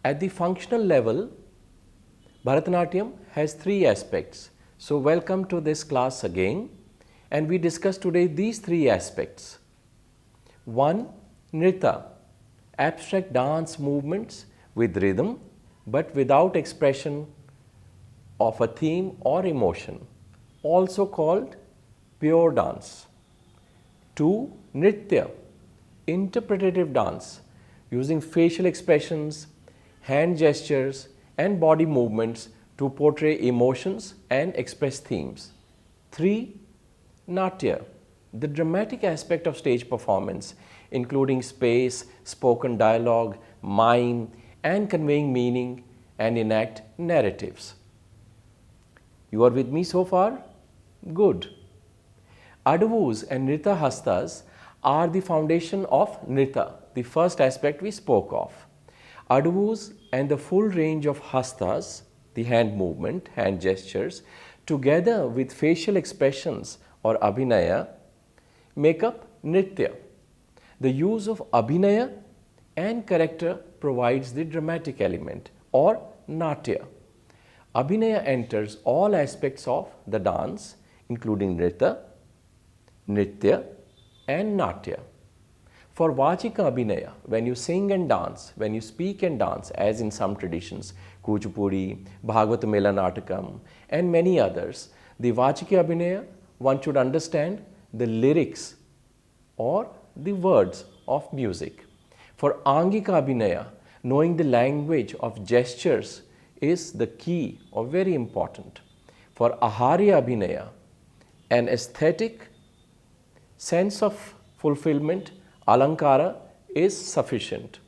At the functional level, Bharatanatyam has three aspects. So welcome to this class again, and we discuss today these three aspects. 1. Nritya, abstract dance movements with rhythm but without expression of a theme or emotion, also called pure dance. 2. Nritya, interpretative dance using facial expressions, hand gestures and body movements to portray emotions and express themes. 3. Natya, the dramatic aspect of stage performance, including space, spoken dialogue, mime, and conveying meaning and enact narratives. You are with me so far? Good. Adavus and Nritya Hastas are the foundation of Nritya, the first aspect we spoke of. Adavus and the full range of Hastas, the hand movement, hand gestures, together with facial expressions or Abhinaya, make up Nritya. The use of Abhinaya and character provides the dramatic element or Natya. Abhinaya enters all aspects of the dance, including Nritya, Nritya and Natya. For Vachika Abhinaya, when you sing and dance, when you speak and dance, as in some traditions, Kuchipudi, Bhagavata Mela Natakam and many others, the Vachika Abhinaya, one should understand the lyrics or the words of music. For Angika Abhinaya, knowing the language of gestures is the key or very important. For Aharya Abhinaya, an aesthetic sense of fulfillment, Alankara, is sufficient.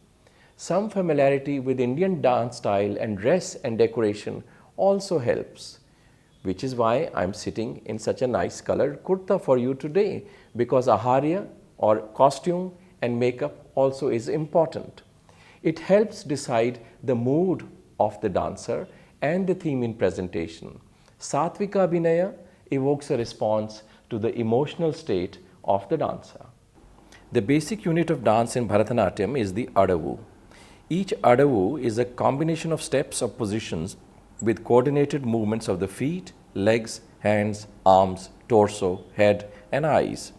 Some familiarity with Indian dance style and dress and decoration also helps, which is why I am sitting in such a nice colored kurta for you today, because Aharya or costume and makeup also is important. It helps decide the mood of the dancer and the theme in presentation. Satvika Abhinaya evokes a response to the emotional state of the dancer. The basic unit of dance in Bharatanatyam is the Adavu. Each Adavu is a combination of steps or positions with coordinated movements of the feet, legs, hands, arms, torso, head and eyes.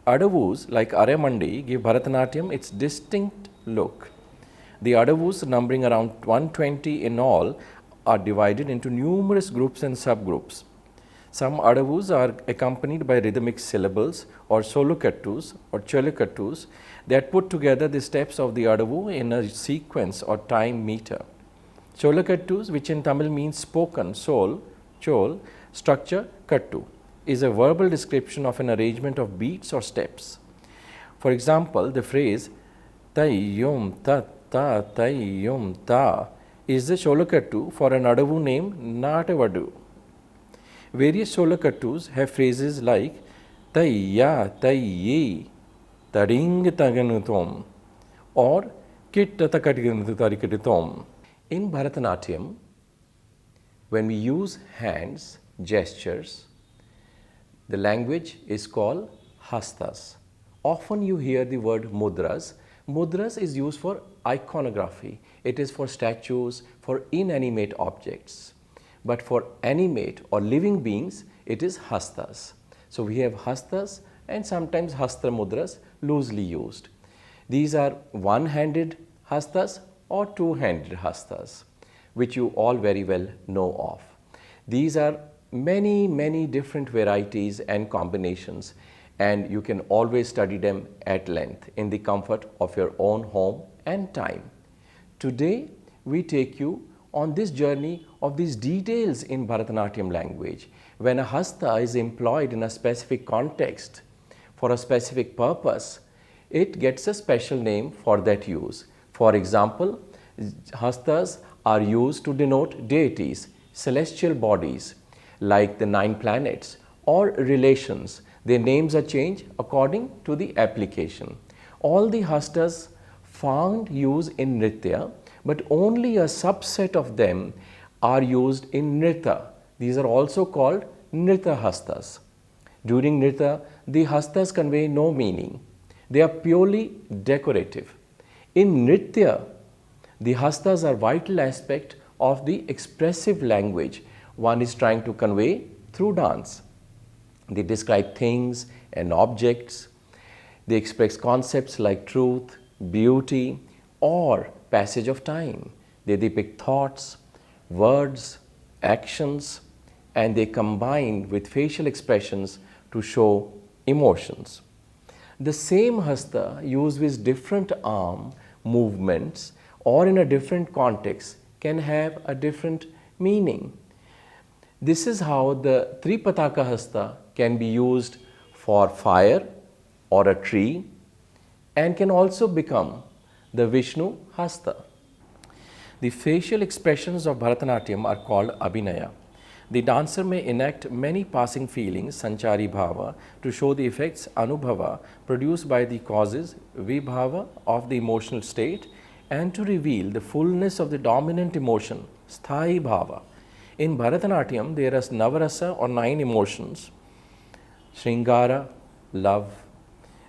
Adavus like Aryamandi give Bharatanatyam its distinct look. The Adavus, numbering around 120 in all, are divided into numerous groups and subgroups. Some Adavus are accompanied by rhythmic syllables or solukattus or cholukattus that put together the steps of the Adavu in a sequence or time meter. Cholukattus, which in Tamil means spoken, soul, chol, structure, kattu, is a verbal description of an arrangement of beats or steps. For example, the phrase Tayyum ta ta tayyum ta is the Cholukattu for an Adavu named Natavadu. Various Cholukattus have phrases like Tayya Tayyi Taring Taganutom or Kittatakatiganutarikatitom. In Bharatanatyam, when we use hands, gestures, the language is called hastas. Often you hear the word mudras. Mudras is used for iconography. It is for statues, for inanimate objects. But for animate or living beings, it is hastas. So we have hastas and sometimes hastra mudras loosely used. These are one-handed hastas or two-handed hastas, which you all very well know of. These are many different varieties and combinations, and you can always study them at length in the comfort of your own home and time. Today, we take you on this journey of these details in Bharatanatyam language. When a hasta is employed in a specific context for a specific purpose, it gets a special name for that use. For example, hastas are used to denote deities, celestial bodies like the 9 planets, or relations. Their names are changed according to the application. All the hastas found use in Nritya, but only a subset of them are used in Nritya. These are also called Nritya hastas. During Nritya, the hastas convey no meaning. They are purely decorative. In Nritya, The hastas are vital aspect of the expressive language one is trying to convey through dance. They describe things and objects. They express concepts like truth, beauty, or passage of time. They depict thoughts, words, actions, and they combine with facial expressions to show emotions. The same hasta used with different arm movements or in a different context can have a different meaning. This is how the Tripataka hasta can be used for fire or a tree and can also become the Vishnu hasta. The facial expressions of Bharatanatyam are called abhinaya. The dancer may enact many passing feelings, sanchari bhava, to show the effects anubhava produced by the causes vibhava of the emotional state and to reveal the fullness of the dominant emotion, sthai bhava. In Bharatanatyam, there are navarasa or 9 emotions: Shringara, love;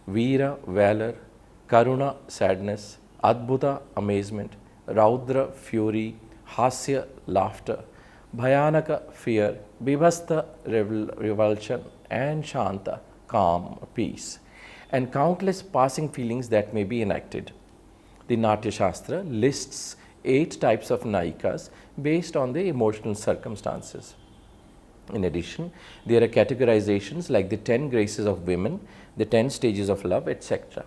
Veera, valor; Karuna, sadness; Adbhuta, amazement; Raudra, fury; Hasya, laughter; Bhayanaka, fear; Bibhasta, revulsion; and Shanta, calm, peace, and countless passing feelings that may be enacted. The Natya Shastra lists 8 types of nayikas based on the emotional circumstances. In addition, there are categorizations like the 10 graces of women, the 10 stages of love, etc.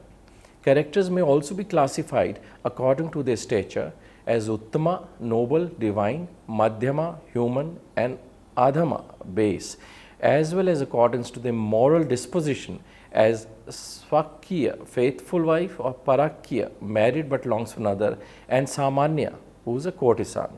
Characters may also be classified according to their stature as Uttama, noble, divine; Madhyama, human; and Adhama, base, as well as according to their moral disposition as Svakya, faithful wife; or Parakya, married but longs for another; and Samanya, who is a courtesan.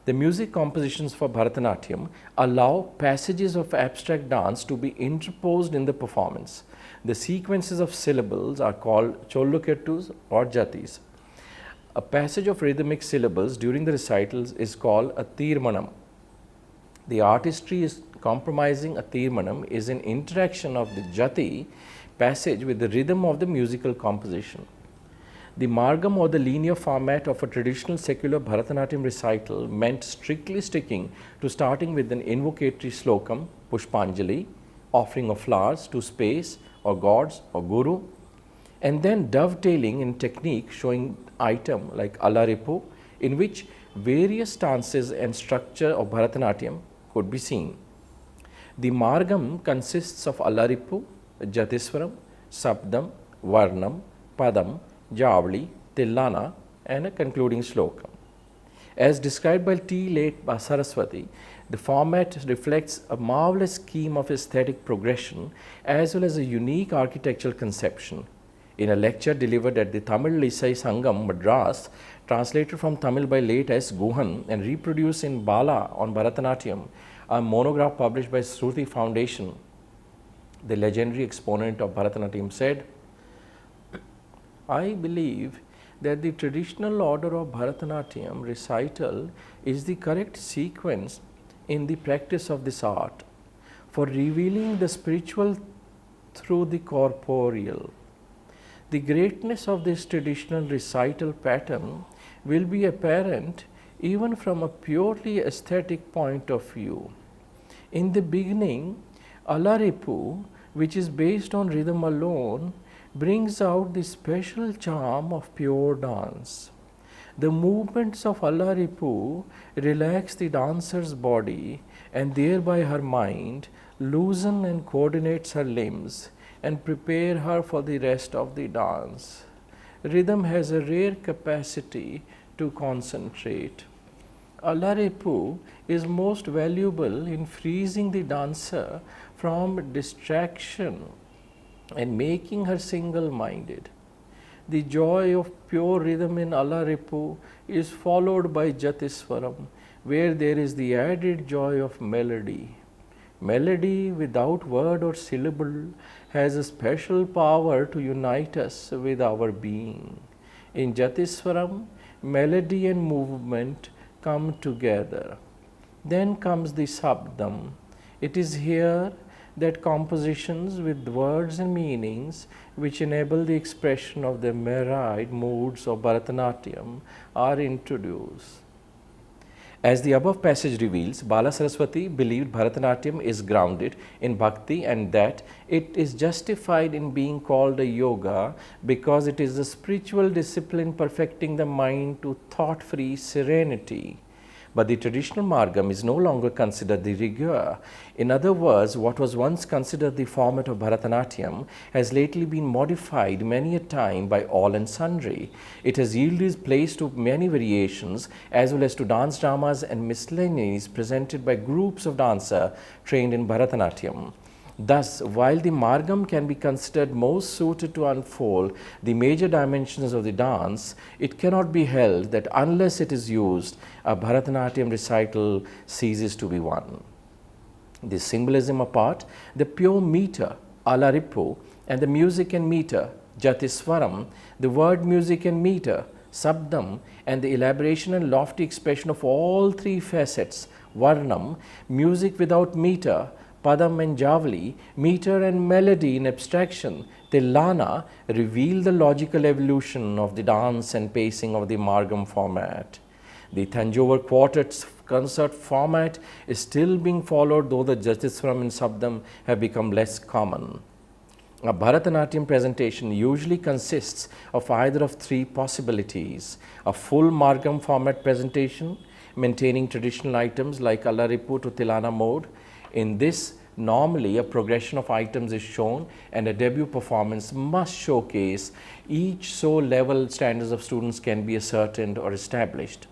The music compositions for Bharatanatyam allow passages of abstract dance to be interposed in the performance. The sequences of syllables are called cholukettus or jatis. A passage of rhythmic syllables during the recitals is called a tirmanam. The artistry is comprising a tirmanam is an interaction of the jati passage with the rhythm of the musical composition. The margam or the linear format of a traditional secular Bharatanatyam recital meant strictly sticking to starting with an invocatory slokam, pushpanjali, offering of flowers to space or gods or guru, and then dovetailing in technique showing item like alaripu, in which various stances and structure of Bharatanatyam could be seen. The margam consists of alaripu, jatiswaram, sabdam, varnam, padam, javli, tillana, and a concluding slokam. As described by T. late Saraswati, the format reflects a marvelous scheme of aesthetic progression as well as a unique architectural conception. In a lecture delivered at the Tamil Lisai Sangam, Madras, translated from Tamil by late S. Guhan and reproduced in Bala on Bharatanatyam, a monograph published by Shruti Foundation, the legendary exponent of Bharatanatyam said, "I believe that the traditional order of Bharatanatyam recital is the correct sequence in the practice of this art for revealing the spiritual through the corporeal. The greatness of this traditional recital pattern will be apparent even from a purely aesthetic point of view. In the beginning, Alaripu, which is based on rhythm alone, brings out the special charm of pure dance. The movements of Alaripu relax the dancer's body and thereby her mind, loosen and coordinates her limbs, and prepare her for the rest of the dance. Rhythm has a rare capacity to concentrate. Alaripu is most valuable in freezing the dancer from distraction and making her single-minded. The joy of pure rhythm in Alaripu is followed by Jatiswaram, where there is the added joy of melody. Melody without word or syllable has a special power to unite us with our being. In Jatiswaram, melody and movement come together. Then comes the Sabdam. It is here that compositions with words and meanings which enable the expression of the myriad moods of Bharatanatyam are introduced. As the above passage reveals, Bala Saraswati believed Bharatanatyam is grounded in bhakti and that it is justified in being called a yoga because it is a spiritual discipline perfecting the mind to thought-free serenity. But the traditional margam is no longer considered the rigor. In other words, what was once considered the format of Bharatanatyam has lately been modified many a time by all and sundry. It has yielded place to many variations as well as to dance dramas and miscellanies presented by groups of dancers trained in Bharatanatyam. Thus, while the margam can be considered most suited to unfold the major dimensions of the dance, it cannot be held that unless it is used, a Bharatanatyam recital ceases to be one. This symbolism apart, the pure meter, alaripu, and the music and meter, jatiswaram, the word music and meter, sabdam, and the elaboration and lofty expression of all three facets, varnam, music without meter, Padam and Javali, meter and melody in abstraction, Tilana, reveal the logical evolution of the dance and pacing of the margam format. The Thanjavur quartet's concert format is still being followed, though the Jatiswaram and Sabdam have become less common. A Bharatanatyam presentation usually consists of either of three possibilities: a full margam format presentation maintaining traditional items like Alaripu to Tilana mode. In this, normally a progression of items is shown and a debut performance must showcase each so level standards of students can be ascertained or established.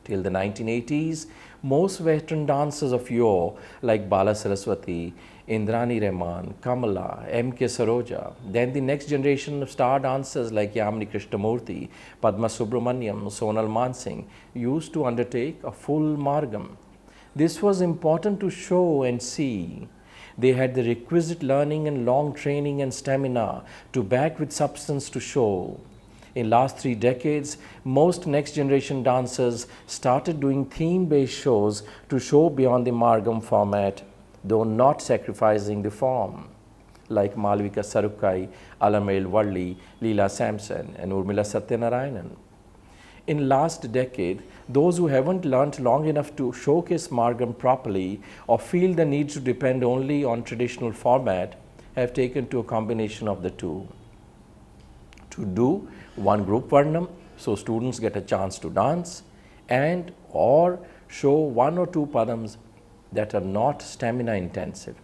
Till the 1980s, most Western dancers of yore like Bala Saraswati, Indrani Rahman, Kamala, M.K. Saroja, then the next generation of star dancers like Yamini Krishnamurthy, Padma Subramaniam, Sonal Mansingh used to undertake a full margam. This was important to show and see. They had the requisite learning and long training and stamina to back with substance to show. In last 3 decades, most next generation dancers started doing theme-based shows to show beyond the margam format, though not sacrificing the form, like Malvika Sarukkai, Alamail Valli, Leela Sampson, and Urmila Satyanarayanan. In last decade, those who haven't learnt long enough to showcase margam properly or feel the need to depend only on traditional format have taken to a combination of the two. To do one group varnam, so students get a chance to dance, and or show 1 or 2 padams that are not stamina intensive.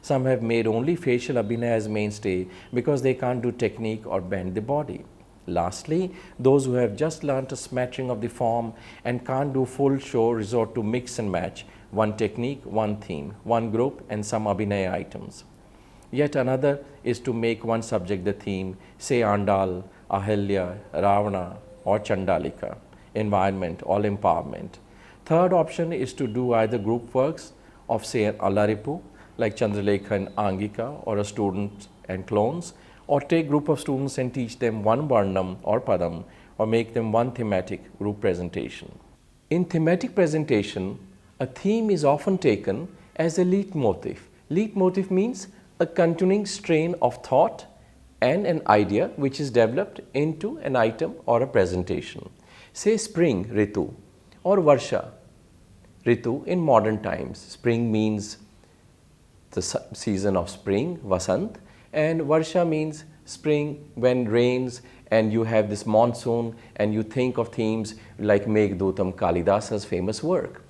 Some have made only facial abhinaya as mainstay because they can't do technique or bend the body. Lastly, those who have just learnt a smattering of the form and can't do full show resort to mix and match, one technique, one theme, one group and some abhinaya items. Yet another is to make one subject the theme, say Andal, Ahilya, Ravana or Chandalika, environment or empowerment. Third option is to do either group works of say an Alaripu like Chandralekha and Angika or a student and clones, or take group of students and teach them one varnam or padam or make them one thematic group presentation. In thematic presentation, a theme is often taken as a leitmotif. Leitmotif means a continuing strain of thought and an idea which is developed into an item or a presentation. Say spring Ritu or Varsha Ritu in modern times. Spring means the season of spring, Vasant, and Varsha means spring when rains and you have this monsoon and you think of themes like Meghdutam, Kalidasa's famous work.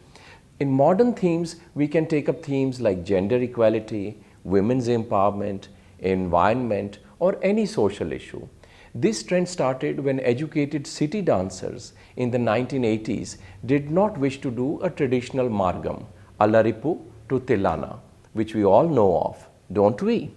In modern themes, we can take up themes like gender equality, women's empowerment, environment, or any social issue. This trend started when educated city dancers in the 1980s did not wish to do a traditional margam, Alaripu to Tilana, which we all know of, don't we?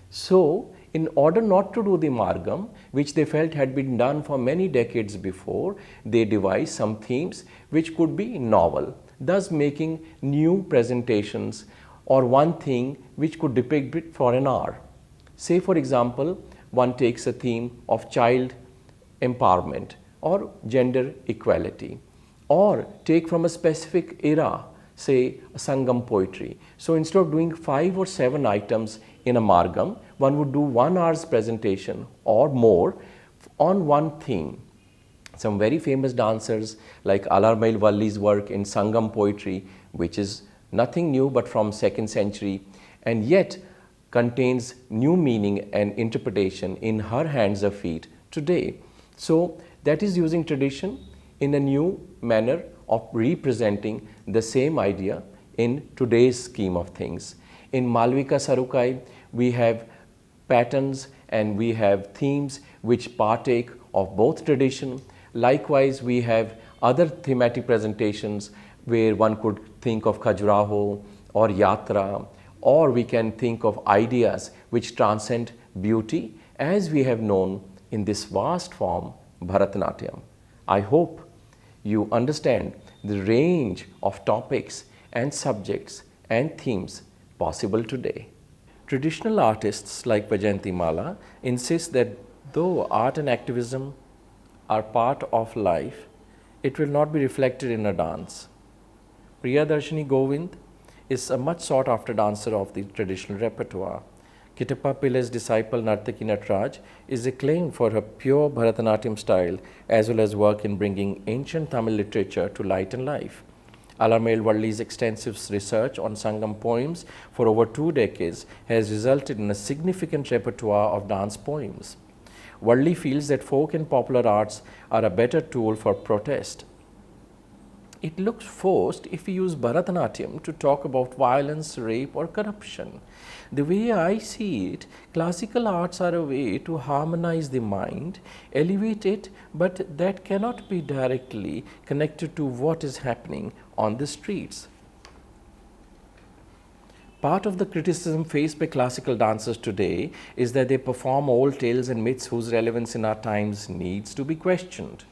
So, in order not to do the margam, which they felt had been done for many decades before, they devised some themes which could be novel, thus making new presentations or one thing which could depict it for an hour. Say for example, one takes a theme of child empowerment or gender equality, or take from a specific era, say Sangam poetry. So instead of doing 5 or 7 items in a margam, one would do 1 hour's presentation or more on one theme. Some very famous dancers like Alarmail Valli's work in Sangam poetry, which is nothing new but from 2nd century, and yet contains new meaning and interpretation in her hands or feet today. So that is using tradition in a new manner of representing the same idea in today's scheme of things. In Malvika Sarukai, we have patterns and we have themes which partake of both tradition. Likewise, we have other thematic presentations where one could think of Khajuraho or Yatra, or we can think of ideas which transcend beauty as we have known in this vast form, Bharatanatyam. I hope you understand the range of topics and subjects and themes possible today. Traditional artists like Vajayanti Mala insist that though art and activism are part of life, it will not be reflected in a dance. Priyadarshini Govind is a much sought after dancer of the traditional repertoire. Kittappa Pillai's disciple Nartaki Nataraj is acclaimed for her pure Bharatanatyam style as well as work in bringing ancient Tamil literature to light and life. Alarmail Valli's extensive research on Sangam poems for over 2 decades has resulted in a significant repertoire of dance poems. Valli feels that folk and popular arts are a better tool for protest. It looks forced if we use Bharatanatyam to talk about violence, rape or corruption. The way I see it, classical arts are a way to harmonize the mind, elevate it, but that cannot be directly connected to what is happening on the streets. Part of the criticism faced by classical dancers today is that they perform old tales and myths whose relevance in our times needs to be questioned.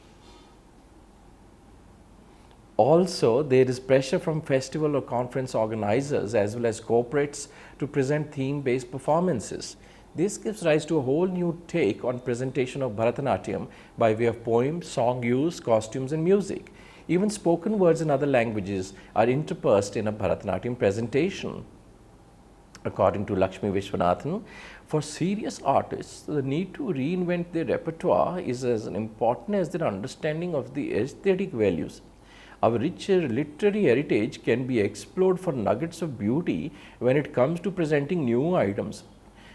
Also, there is pressure from festival or conference organizers as well as corporates to present theme-based performances. This gives rise to a whole new take on presentation of Bharatanatyam by way of poems, song use, costumes and music. Even spoken words in other languages are interspersed in a Bharatanatyam presentation. According to Lakshmi Vishwanathan, for serious artists, the need to reinvent their repertoire is as important as their understanding of the aesthetic values. Our richer literary heritage can be explored for nuggets of beauty when it comes to presenting new items.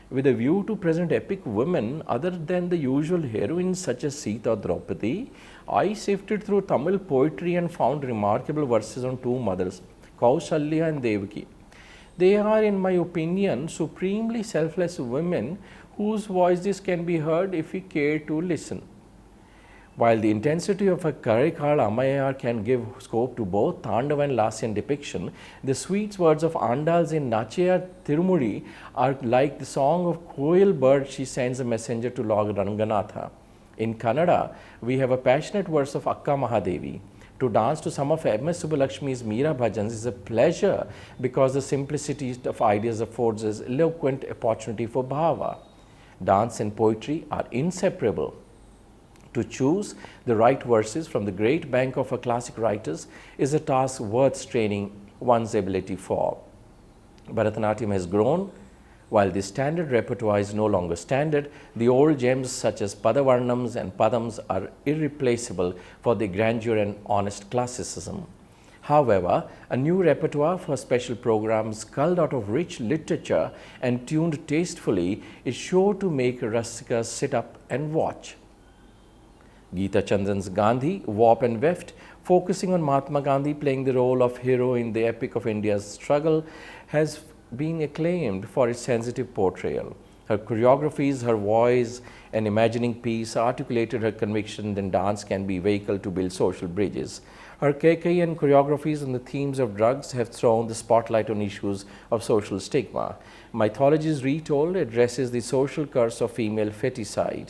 With a view to present epic women other than the usual heroines such as Sita or Draupadi, I sifted through Tamil poetry and found remarkable verses on 2 mothers, Kaushalya and Devaki. They are, in my opinion, supremely selfless women whose voices can be heard if we care to listen. While the intensity of a Karaikal Ammayar can give scope to both Tandava and Lasyan depiction, the sweet words of Andals in Nachayar Tirumuri are like the song of Koyal bird she sends a messenger to Lord Ranganatha. In Kannada, we have a passionate verse of Akka Mahadevi. To dance to some of M.S. Subbalakshmi's Meera bhajans is a pleasure because the simplicity of ideas affords us eloquent opportunity for bhava. Dance and poetry are inseparable. To choose the right verses from the great bank of our classic writers is a task worth straining one's ability for. Bharatanatyam has grown. While the standard repertoire is no longer standard, the old gems such as Padavarnams and Padams are irreplaceable for the grandeur and honest classicism. However, a new repertoire for special programs culled out of rich literature and tuned tastefully is sure to make Rasikas sit up and watch. Geeta Chandran's Gandhi, Warp and Weft, focusing on Mahatma Gandhi playing the role of hero in the epic of India's struggle, has been acclaimed for its sensitive portrayal. Her choreographies, her voice, and imagining peace articulated her conviction that dance can be a vehicle to build social bridges. Her Kekai and choreographies on the themes of drugs have thrown the spotlight on issues of social stigma. Mythologies Retold addresses the social curse of female feticide.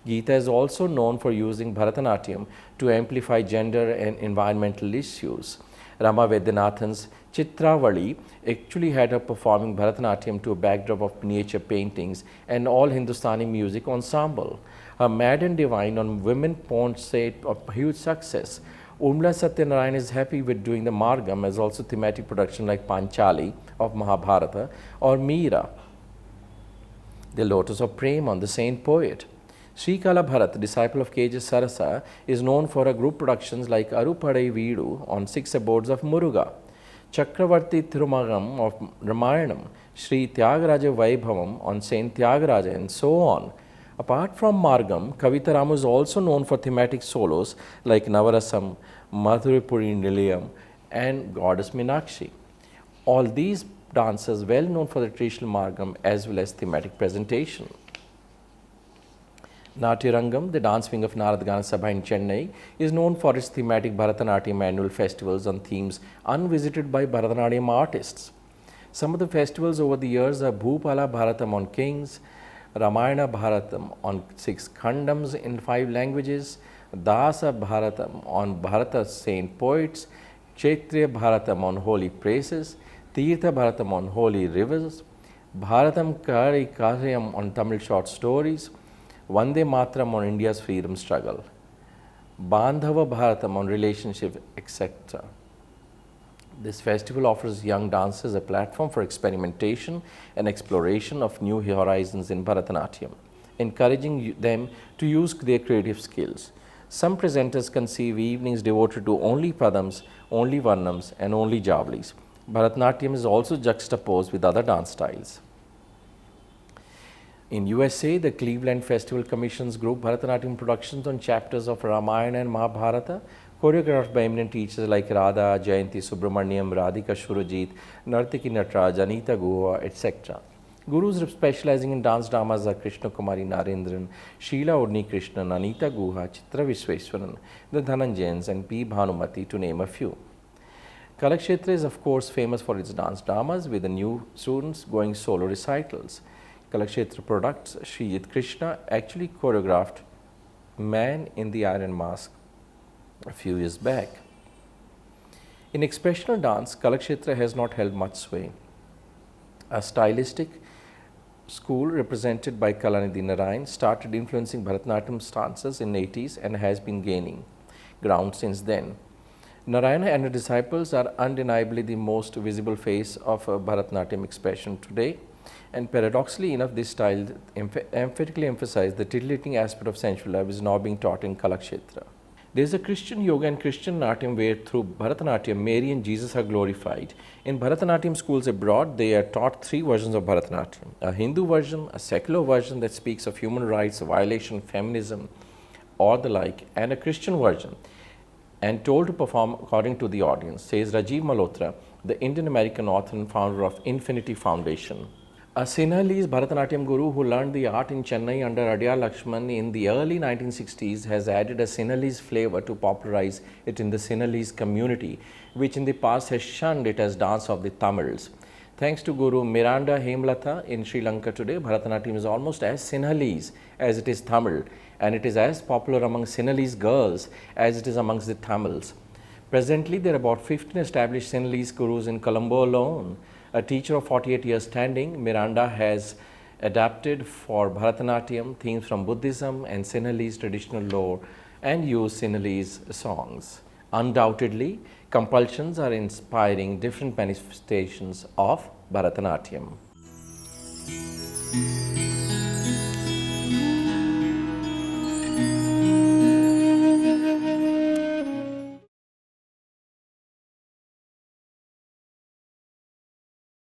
Geeta is also known for using Bharatanatyam to amplify gender and environmental issues. Rama Vedyanathan's Chitravali actually had her performing Bharatanatyam to a backdrop of miniature paintings and all Hindustani music ensemble. Her Mad and Divine on women porn set of huge success. Urmila Satyanarayan is happy with doing the Margam as also thematic production like Panchali of Mahabharata or Meera, the Lotus of Prem on the Saint Poet. Srikala Bharat, disciple of K.J. Sarasa, is known for her group productions like Arupadai Veedu on 6 abodes of Muruga, Chakravarti Thirumagam of Ramayanam, Sri Tyagaraja Vaibhavam on Saint Tyagaraja, and so on. Apart from Margam, Kavita Ramu is also known for thematic solos like Navarasam, Madhuripuri Nilayam, and Goddess Meenakshi. All these dancers well known for the traditional Margam as well as thematic presentation. Natyarangam, the dance wing of Narad Gana Sabha in Chennai, is known for its thematic Bharatanatyam annual festivals on themes unvisited by Bharatanatyam artists. Some of the festivals over the years are Bhupala Bharatam on Kings, Ramayana Bharatam on 6 Khandams in 5 languages, Dasa Bharatam on Bharata saint poets, Kshetriya Bharatam on holy places, Tirtha Bharatam on holy rivers, Bharatam Kari Karyam on Tamil short stories, Vande Matram on India's freedom struggle, Bandhava Bharatam on relationship, etc. This festival offers young dancers a platform for experimentation and exploration of new horizons in Bharatanatyam, encouraging them to use their creative skills. Some presenters conceive evenings devoted to only Padams, only Varnams, and only Javlis. Bharatanatyam is also juxtaposed with other dance styles. In USA, the Cleveland Festival commissions group Bharatanatyam productions on chapters of Ramayana and Mahabharata, choreographed by eminent teachers like Radha, Jayanti Subramaniam, Radhika Shurajit, Nartaki Nataraj, Anita Guha, etc. Gurus specializing in dance dramas are Krishna Kumari Narendran, Sheila Urni Krishnan, Anita Guha, Chitra Visweswaran, the Dhananjayans, and P. Bhanumati, to name a few. Kalakshetra is of course famous for its dance dramas, with the new students going solo recitals. Kalakshetra products Srijit Krishna actually choreographed Man in the Iron Mask a few years back. In expressional dance, Kalakshetra has not held much sway. A stylistic school represented by Kalanidhi Narayan started influencing Bharatanatyam stances in the 80s and has been gaining ground since then. Narayana and her disciples are undeniably the most visible face of Bharatanatyam expression today. And paradoxically enough, this style emphatically emphasizes the titillating aspect of sensual love is now being taught in Kalakshetra. There is a Christian yoga and Christian Natyam where through Bharatanatyam, Mary and Jesus are glorified. In Bharatanatyam schools abroad, they are taught 3 versions of Bharatanatyam. A Hindu version, a secular version that speaks of human rights, violation, feminism, or the like, and a Christian version, and told to perform according to the audience, says Rajiv Malhotra, the Indian American author and founder of Infinity Foundation. A Sinhalese Bharatanatyam guru who learned the art in Chennai under Adyar Lakshman in the early 1960s has added a Sinhalese flavor to popularize it in the Sinhalese community, which in the past has shunned it as dance of the Tamils. Thanks to Guru Miranda Hemlatha in Sri Lanka today, Bharatanatyam is almost as Sinhalese as it is Tamil, and it is as popular among Sinhalese girls as it is amongst the Tamils. Presently, there are about 15 established Sinhalese gurus in Colombo alone. A teacher of 48 years standing, Miranda has adapted for Bharatanatyam themes from Buddhism and Sinhalese traditional lore and used Sinhalese songs. Undoubtedly, compulsions are inspiring different manifestations of Bharatanatyam.